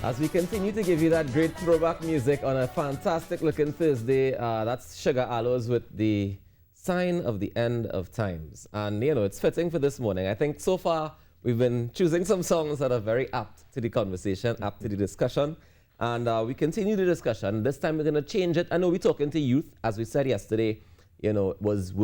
As we continue to give you that great throwback music on a fantastic looking Thursday, that's Sugar Aloes with the sign of the end of times. And you know, it's fitting for this morning. I think so far we've been choosing some songs that are very apt to the conversation, apt to the discussion. And we continue the discussion. This time we're going to change it. I know we're talking to youth, as we said yesterday. You know, it was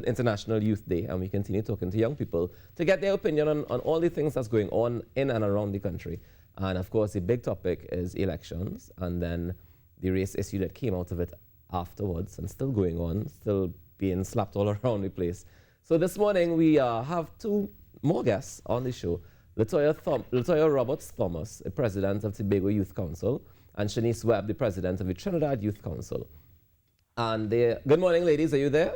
International Youth Day, and we continue talking to young people to get their opinion on all the things that's going on in and around the country. And of course, the big topic is elections, and then the race issue that came out of it afterwards, and still going on, still being slapped all around the place. So this morning, we have two more guests on the show. Latoya Roberts-Thomas, the president of Tobago Youth Council, and Shanice Webb, the president of the Trinidad Youth Council. And good morning, ladies. Are you there?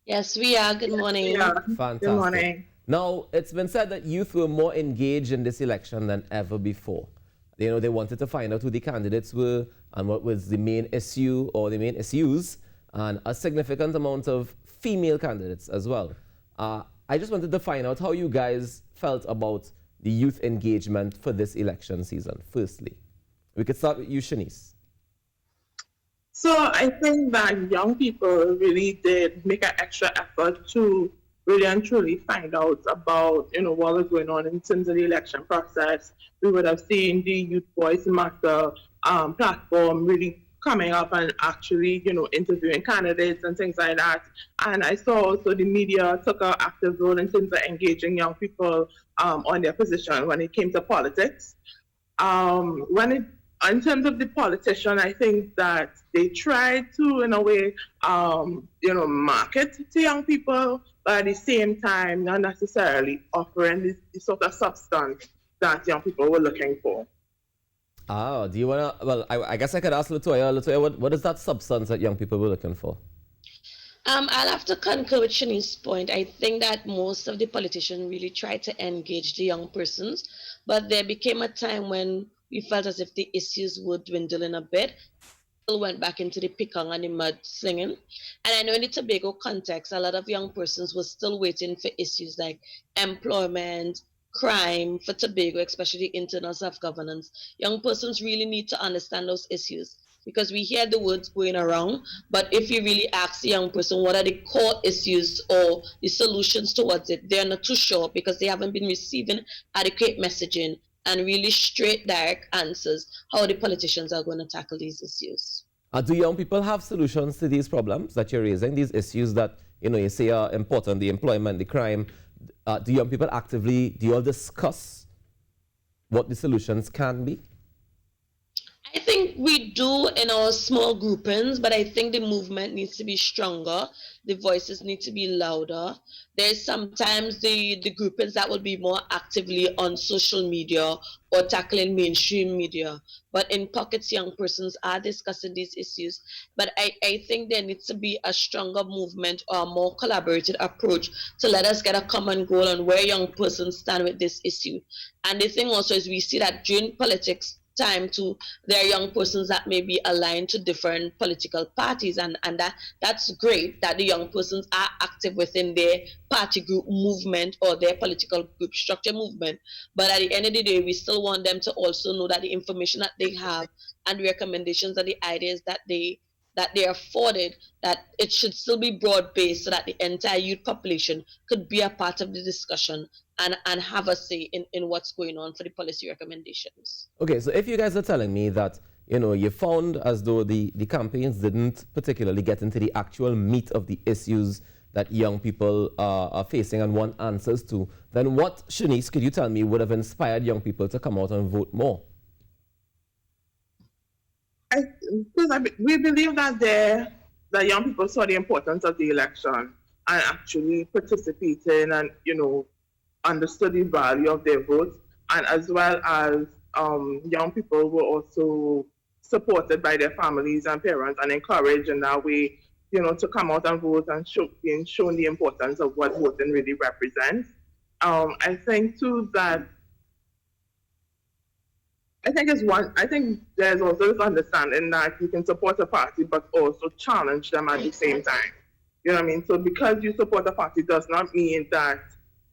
Yes, we are. Good morning. Yeah. Fantastic. Good morning. Now, it's been said that youth were more engaged in this election than ever before. You know, they wanted to find out who the candidates were and what was the main issue or the main issues, and a significant amount of female candidates as well. I just wanted to find out how you guys felt about the youth engagement for this election season, firstly. We could start with you, Shanice. So I think that young people really did make an extra effort to really and truly find out about, what was going on in terms of the election process. We would have seen the Youth Voice Matter platform really coming up and actually, interviewing candidates and things like that. And I saw also the media took an active role in terms of engaging young people on their position when it came to politics. In terms of the politician, I think that they tried to, in a way, market to young people, but at the same time, not necessarily offering the sort of substance that young people were looking for. Oh, do you want to, well, I guess I could ask Latoya. Latoya, what is that substance that young people were looking for? I'll have to concur with Shanice's point. I think that most of the politicians really tried to engage the young persons, but there became a time when we felt as if the issues would dwindle in a bit. People went back into the picong and the mud slinging. And I know in the Tobago context, a lot of young persons were still waiting for issues like employment, crime for Tobago, especially internal self-governance. Young persons really need to understand those issues because we hear the words going around, but if you really ask the young person what are the core issues or the solutions towards it, they're not too sure because they haven't been receiving adequate messaging and really straight, direct answers how the politicians are going to tackle these issues. Do young people have solutions to these problems that you're raising, these issues that you say are important, the employment, the crime? Do young people do you all discuss what the solutions can be? I think we do in our small groupings, but I think the movement needs to be stronger. The voices need to be louder. There's sometimes the groupings that will be more actively on social media or tackling mainstream media. But in pockets, young persons are discussing these issues. But I think there needs to be a stronger movement or a more collaborative approach to let us get a common goal on where young persons stand with this issue. And the thing also is we see that during politics, time to there are young persons that may be aligned to different political parties and that's great that the young persons are active within their party group movement or their political group structure movement, but at the end of the day we still want them to also know that the information that they have and the recommendations and the ideas that they are afforded, that it should still be broad-based so that the entire youth population could be a part of the discussion and have a say in what's going on for the policy recommendations. Okay, so if you guys are telling me that, you found as though the campaigns didn't particularly get into the actual meat of the issues that young people are facing and want answers to, then what, Shanice, could you tell me would have inspired young people to come out and vote more? We believe that the young people saw the importance of the election and actually participated and, understood the value of their votes, and as well as young people were also supported by their families and parents and encouraged in that way, to come out and vote and being shown the importance of what voting really represents. I think too that I think there's also this understanding that you can support a party but also challenge them at the same time. You know what I mean? So because you support a party does not mean that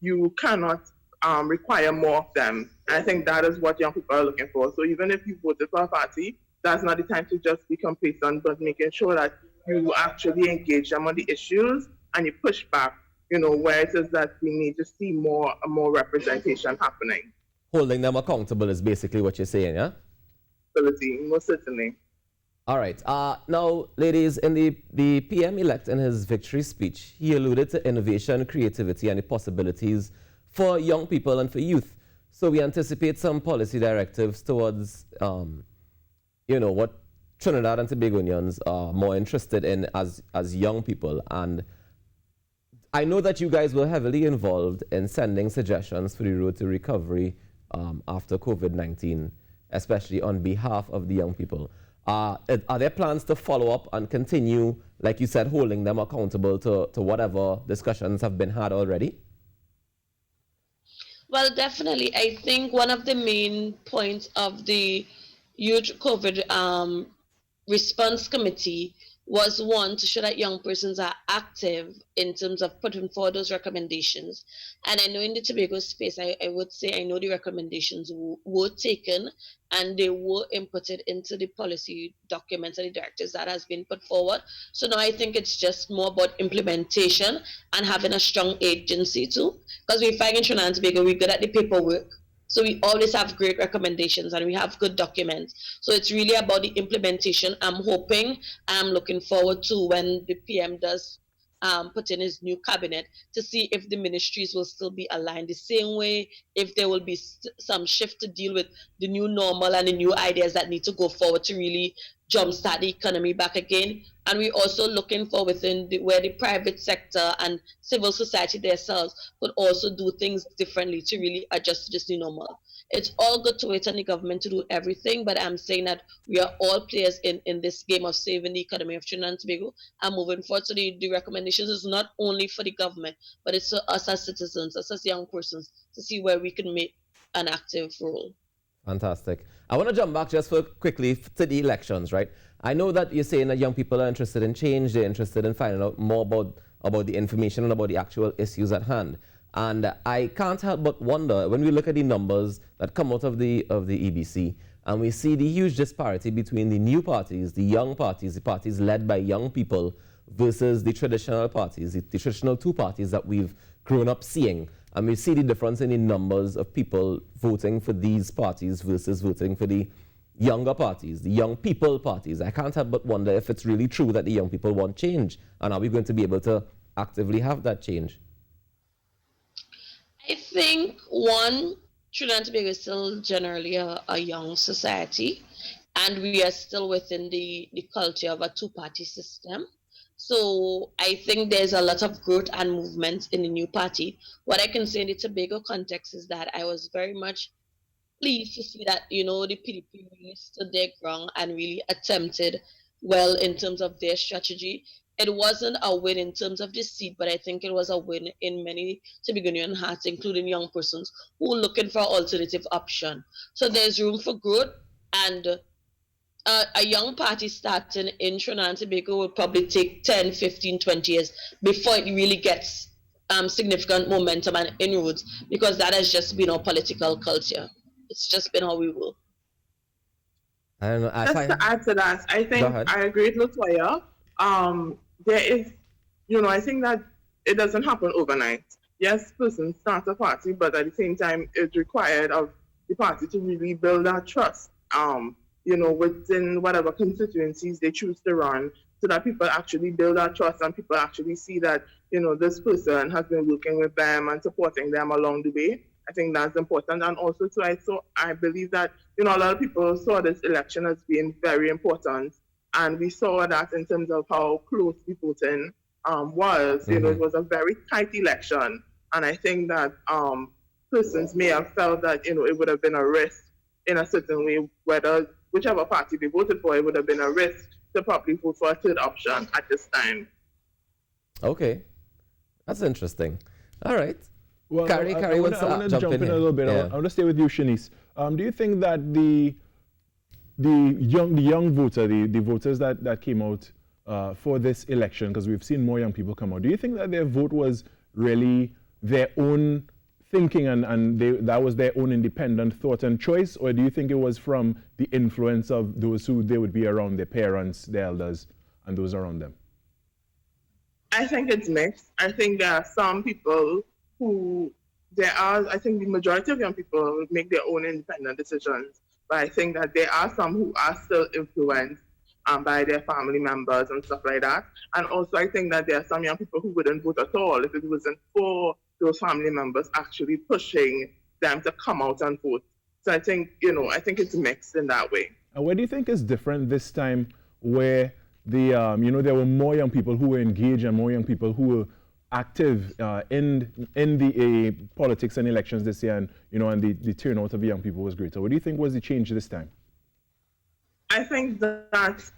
you cannot require more of them And I think that is what young people are looking for. So even if you voted for a party, that's not the time to just be complacent, but making sure that you actually engage them on the issues and you push back, where it is that we need to see more representation happening. Holding them accountable is basically what you're saying, yeah? Most certainly. All right. Now, ladies, in the PM-elect in his victory speech, he alluded to innovation, creativity, and the possibilities for young people and for youth. So we anticipate some policy directives towards, what Trinidad and Tobagonians are more interested in as young people. And I know that you guys were heavily involved in sending suggestions for the road to recovery after COVID-19, especially on behalf of the young people. Are there plans to follow up and continue, like you said, holding them accountable to whatever discussions have been had already? Well, definitely. I think one of the main points of the Youth COVID response committee was one to show that young persons are active in terms of putting forward those recommendations. And I know in the Tobago space, I would say I know the recommendations were taken and they were inputted into the policy documents and the directives that has been put forward. So now I think it's just more about implementation and having a strong agency too. Because we find in Trinidad and Tobago, we're good at the paperwork. So we always have great recommendations and we have good documents. So it's really about the implementation. I'm looking forward to when the PM does put in his new cabinet to see if the ministries will still be aligned the same way, if there will be some shift to deal with the new normal and the new ideas that need to go forward to really jumpstart the economy back again. And we're also looking for where the private sector and civil society themselves could also do things differently to really adjust to this new normal. It's all good to wait on the government to do everything, but I'm saying that we are all players in this game of saving the economy of Trinidad and Tobago and moving forward. So the recommendations is not only for the government, but it's for us as citizens, us as young persons, to see where we can make an active role. Fantastic. I want to jump back just for quickly to the elections, right? I know that you're saying that young people are interested in change, they're interested in finding out more about the information and about the actual issues at hand. And I can't help but wonder, when we look at the numbers that come out of the EBC, and we see the huge disparity between the new parties, the young parties, the parties led by young people, versus the traditional parties, the traditional two parties that we've grown up seeing. And we see the difference in the numbers of people voting for these parties versus voting for the younger parties, the young people parties. I can't help but wonder if it's really true that the young people want change, and are we going to be able to actively have that change? I think Trinidad and Tobago is still generally a young society, and we are still within the culture of a two-party system. So I think there's a lot of growth and movement in the new party. What I can say in the Tobago context is that I was very much pleased to see that, the PDP really stood their ground and really attempted well in terms of their strategy. It wasn't a win in terms of the seat, but I think it was a win in many Tobagonian hearts, including young persons who are looking for an alternative option. So there's room for growth, and a young party starting in Trinidad and Tobago will probably take 10, 15, 20 years before it really gets significant momentum and inroads, because that has just been our political culture. It's just been how we will. I don't know. Just to add to that, I think I agree with Latoya. There is, I think that it doesn't happen overnight. Yes, persons start a party, but at the same time, it's required of the party to really build that trust, within whatever constituencies they choose to run, so that people actually build that trust and people actually see that, this person has been working with them and supporting them along the way. I think that's important. And also, I believe that, a lot of people saw this election as being very important. And we saw that in terms of how close the voting was. Mm-hmm. It was a very tight election. And I think that persons may have felt that, it would have been a risk in a certain way, whichever party they voted for, it would have been a risk to probably vote for a third option at this time. Okay. That's interesting. All right. Well, Carrie, I want to jump in a little bit. Yeah. I want to stay with you, Shanice. Do you think that the young voter, the voters that came out for this election, because we've seen more young people come out, do you think that their vote was really their own thinking and that was their own independent thought and choice, or do you think it was from the influence of those who they would be around, their parents, their elders, and those around them? I think it's mixed. I think there are some people I think the majority of young people make their own independent decisions, but I think that there are some who are still influenced by their family members and stuff like that. And also I think that there are some young people who wouldn't vote at all if it wasn't for those family members actually pushing them to come out and vote. So I think, I think it's mixed in that way. And what do you think is different this time where there were more young people who were engaged and more young people who were active in the politics and elections this year, and the turnout of young people was greater? What do you think was the change this time? I think that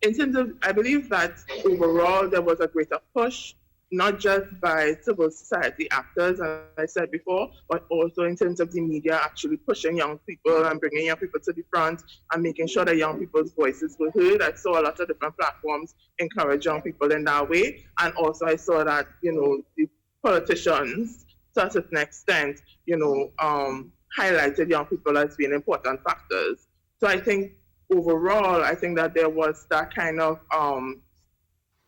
in terms of, I believe that overall there was a greater push, not just by civil society actors, as I said before, but also in terms of the media actually pushing young people and bringing young people to the front and making sure that young people's voices were heard. I saw a lot of different platforms encourage young people in that way. And also I saw that, the politicians, to a certain extent, highlighted young people as being important factors. So I think overall, I think that there was that kind of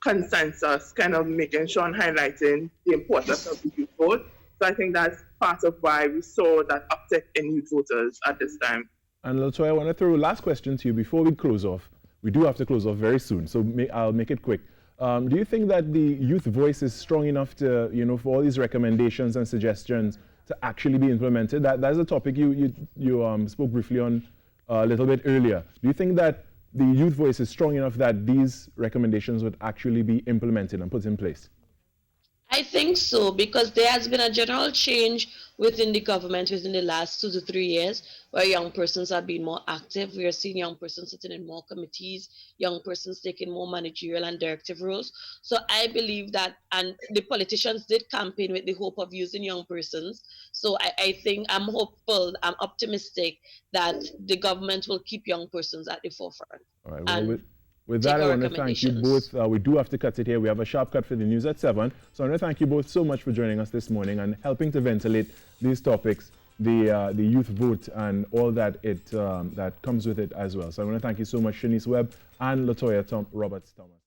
consensus, kind of making sure and highlighting the importance of the youth vote. So I think that's part of why we saw that uptick in youth voters at this time. And Latoya, I want to throw a last question to you before we close off. We do have to close off very soon, so I'll make it quick. Do you think that the youth voice is strong enough to, for all these recommendations and suggestions to actually be implemented? That's a topic you spoke briefly on a little bit earlier. Do you think that the youth voice is strong enough that these recommendations would actually be implemented and put in place? I think so, because there has been a general change within the government within the last 2 to 3 years, where young persons are being more active. We are seeing young persons sitting in more committees, young persons taking more managerial and directive roles. So I believe that, and the politicians did campaign with the hope of using young persons. So I think I'm hopeful, I'm optimistic that the government will keep young persons at the forefront. All right. Well, with that, I want to thank you both. We do have to cut it here. We have a sharp cut for the news at 7. So I want to thank you both so much for joining us this morning and helping to ventilate these topics, the youth vote and all that that comes with it as well. So I want to thank you so much, Shanice Webb and Latoya Roberts Thomas.